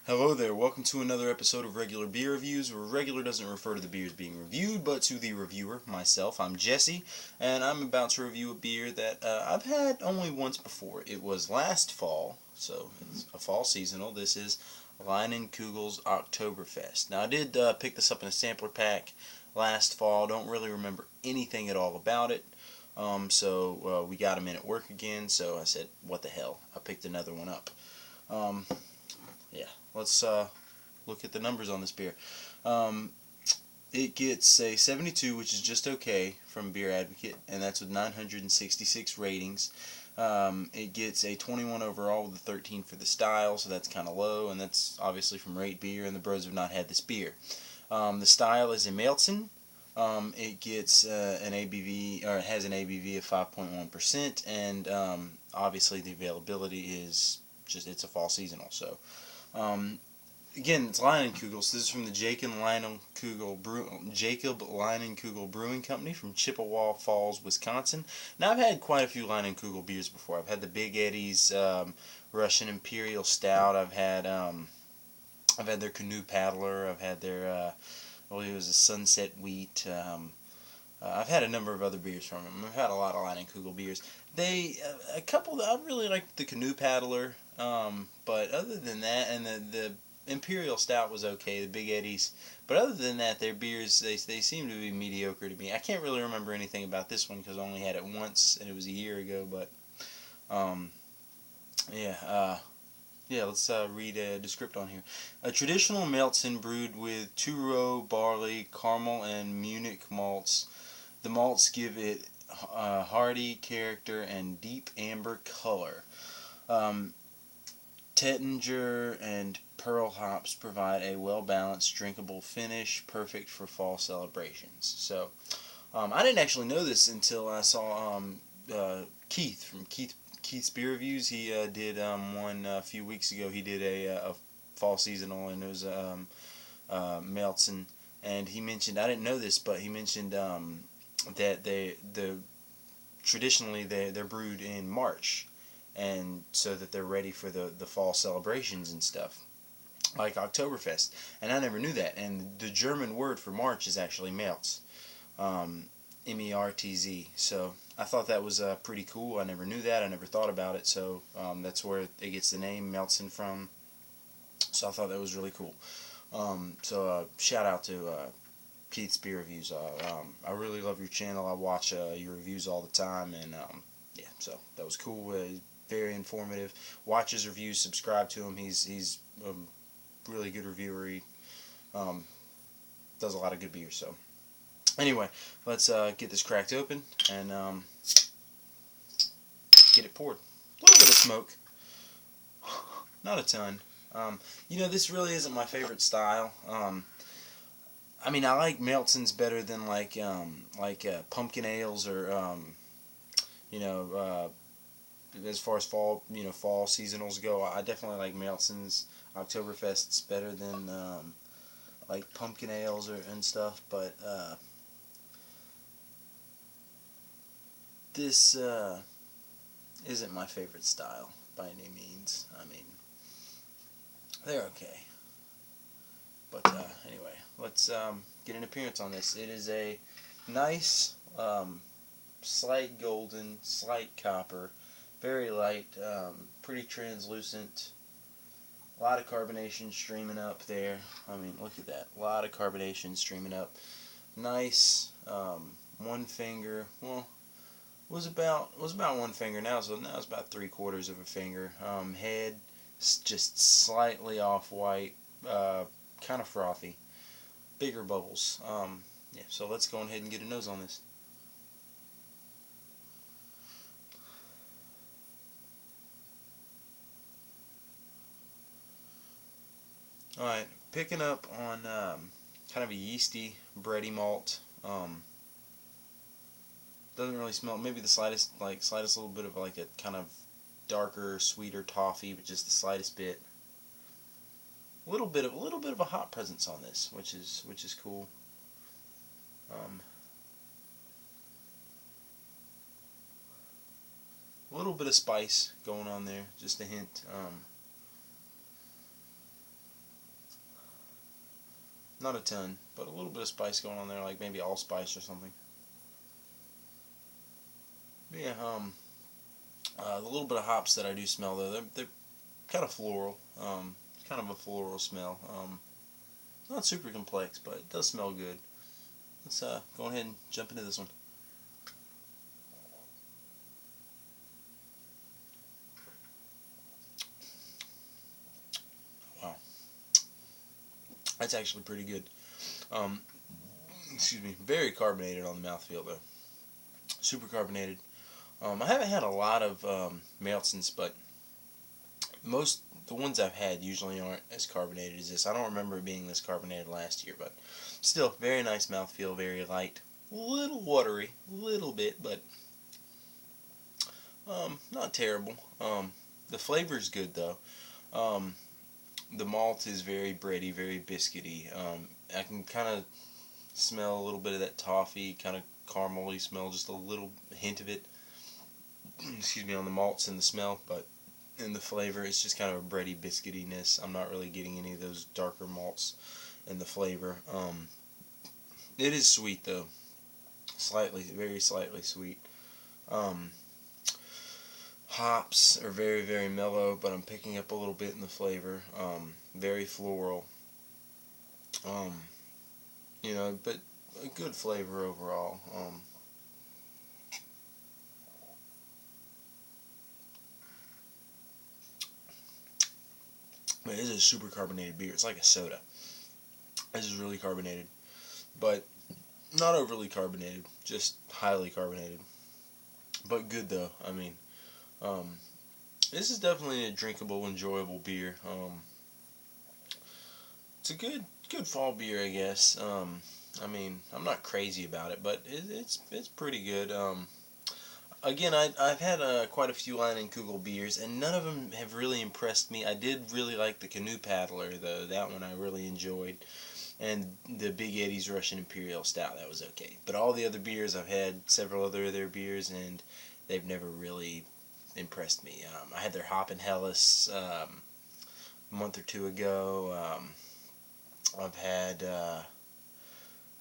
Hello there, welcome to another episode of Regular Beer Reviews, where regular doesn't refer to the beers being reviewed, but to the reviewer, myself. I'm Jesse, and I'm about to review a beer that I've had only once before. It was last fall, so it's a fall seasonal. This is Leinenkugel's Oktoberfest. Now, I did pick this up in a sampler pack last fall. Don't really remember anything at all about it. So we got them in at work again, so I said, what the hell? I picked another one up. Yeah, let's look at the numbers on this beer. It gets a 72, which is just okay from Beer Advocate, and that's with 966 ratings. It gets a 21 overall with a 13 for the style, so that's kind of low, and that's obviously from Rate Beer, and the bros have not had this beer. The style is a Malzen. It gets an ABV, or it has an ABV of 5.1%, and obviously the availability is just, it's a fall seasonal, so. Again, it's Leinenkugel, so this is from the Jacob Leinenkugel Brewing Company from Chippewa Falls, Wisconsin. Now, I've had quite a few Leinenkugel beers before. I've had the Big Eddie's Russian Imperial Stout. I've had their Canoe Paddler. I've had their, I believe it was a Sunset Wheat. I've had a number of other beers from them. I've had a lot of Leinenkugel beers. A couple that I really like the Canoe Paddler, but other than that, and the Imperial Stout was okay, the Big Eddie's, but other than that, their beers, they seem to be mediocre to me. I can't really remember anything about this one because I only had it once, and it was a year ago, but, yeah, let's read a description on here. A traditional Malzen brewed with two-row barley, caramel, and Munich malts. The malts give it hearty character and deep amber color. Tettinger and pearl hops provide a well-balanced, drinkable finish, perfect for fall celebrations. So, I didn't actually know this until I saw Keith from Keith's Beer Reviews. He did one a few weeks ago. He did a fall seasonal, and it was Malzen. And he mentioned, I didn't know this, but he mentioned that traditionally they're brewed in March, and so that they're ready for the fall celebrations and stuff, like Oktoberfest. And I never knew that. And the German word for March is actually März, M-E-R-T-Z. So I thought that was pretty cool. I never knew that. I never thought about it. So that's where it gets the name Malzen from. So I thought that was really cool. Shout out to Keith's Beer Reviews. I really love your channel. I watch your reviews all the time, and yeah, so that was cool. Very informative. Watch his reviews, subscribe to him. He's a really good reviewer. He does a lot of good beer. So anyway, let's get this cracked open and get it poured. A little bit of smoke, not a ton. This really isn't my favorite style. I mean, I like Malzens better than like pumpkin ales, or as far as fall seasonals go. I definitely like Malzens. Oktoberfests better than like pumpkin ales and stuff. But this isn't my favorite style by any means. I mean, they're okay. But anyway, let's get an appearance on this. It is a nice, slight golden, slight copper, very light, pretty translucent. A lot of carbonation streaming up there. I mean, look at that. A lot of carbonation streaming up. Nice, one finger. Well, was about one finger now, so now it's about 3/4 of a finger. Head just slightly off white. Kind of frothy, bigger bubbles. Yeah, so let's go ahead and get a nose on this. Alright, picking up on kind of a yeasty, bready malt. Doesn't really smell, maybe the slightest little bit of like a kind of darker, sweeter toffee, but just the slightest bit. A little bit of a hop presence on this, which is cool. A little bit of spice going on there, just a hint. not a ton, but a little bit of spice going on there, like maybe allspice or something. But yeah, the little bit of hops that I do smell though, they're kind of floral, kind of a floral smell. Not super complex, but it does smell good. Let's go ahead and jump into this one. Wow, that's actually pretty good. Um, Excuse me, very carbonated on the mouthfeel though. Super carbonated. I haven't had a lot of Melsons, but the ones I've had usually aren't as carbonated as this. I don't remember it being this carbonated last year, but still, very nice mouthfeel, very light. A little watery, a little bit, but not terrible. The flavor's good though. Um, the malt is very bready, very biscuity. I can kind of smell a little bit of that toffee, kind of caramely smell, just a little hint of it. Excuse me, on the malts and the smell, but in the flavor, it's just kind of a bready biscuitiness. I'm not really getting any of those darker malts in the flavor. It is sweet though, slightly, very slightly sweet. Um, Hops are very, very mellow, but I'm picking up a little bit in the flavor. Very floral. Um, but a good flavor overall. It is a super carbonated beer. It's like a soda. This is really carbonated, but not overly carbonated, just highly carbonated. But good though. I mean, um, this is definitely a drinkable, enjoyable beer. It's a good fall beer, I guess. I mean, I'm not crazy about it, but it's pretty good. Again, I've had quite a few Leinenkugel beers, and none of them have really impressed me. I did really like the Canoe Paddler, though. That one I really enjoyed. And the Big Eddie's Russian Imperial Stout, that was okay. But all the other beers, I've had several other of their beers, and they've never really impressed me. I had their Hoppin' Helles a month or two ago.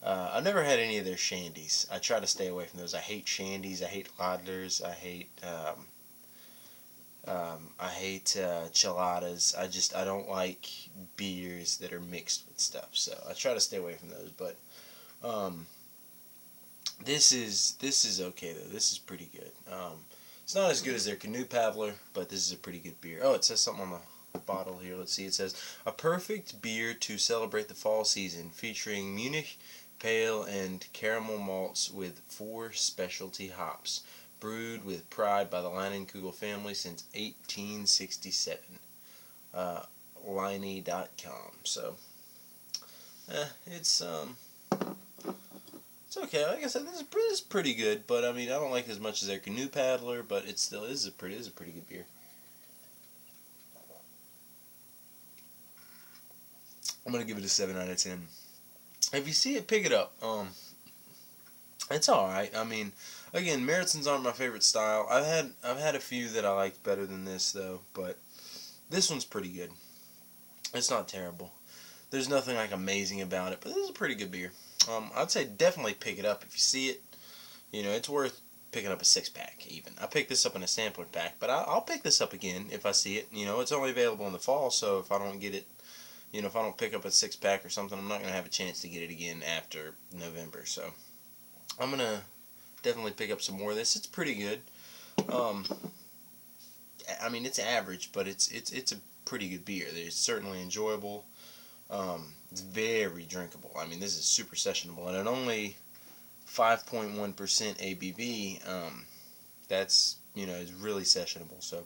I've never had any of their shandies. I try to stay away from those. I hate shandies. I hate Lodlers. I hate chiladas. I don't like beers that are mixed with stuff. So I try to stay away from those. But this is okay though. This is pretty good. It's not as good as their Canoe Paddler, but this is a pretty good beer. Oh, it says something on the bottle here. Let's see. It says a perfect beer to celebrate the fall season, featuring Munich pale and caramel malts with 4 specialty hops, brewed with pride by the Leinenkugel family since 1867. Leine.com. So, it's okay. Like I said, this is pretty good, but I mean, I don't like it as much as their Canoe Paddler, but it still is a pretty good beer. I'm gonna give it a 7 out of 10. If you see it, pick it up. It's all right. I mean, again, Märzen's aren't my favorite style. I've had a few that I liked better than this though, but this one's pretty good. It's not terrible. There's nothing like amazing about it, but this is a pretty good beer. I'd say definitely pick it up if you see it. It's worth picking up a 6-pack even. I picked this up in a sampler pack, but I'll pick this up again if I see it. It's only available in the fall, so if I don't get it, if I don't pick up a 6-pack or something, I'm not going to have a chance to get it again after November. So I'm going to definitely pick up some more of this. It's pretty good. I mean, it's average, but it's a pretty good beer. It's certainly enjoyable. It's very drinkable. I mean, this is super sessionable, and at only 5.1% ABV, that's is really sessionable. So,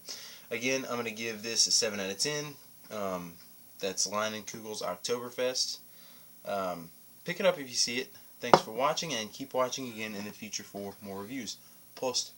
again, I'm gonna give this a 7 out of 10. That's Leinenkugel's Oktoberfest. Pick it up if you see it. Thanks for watching, and keep watching again in the future for more reviews. Post.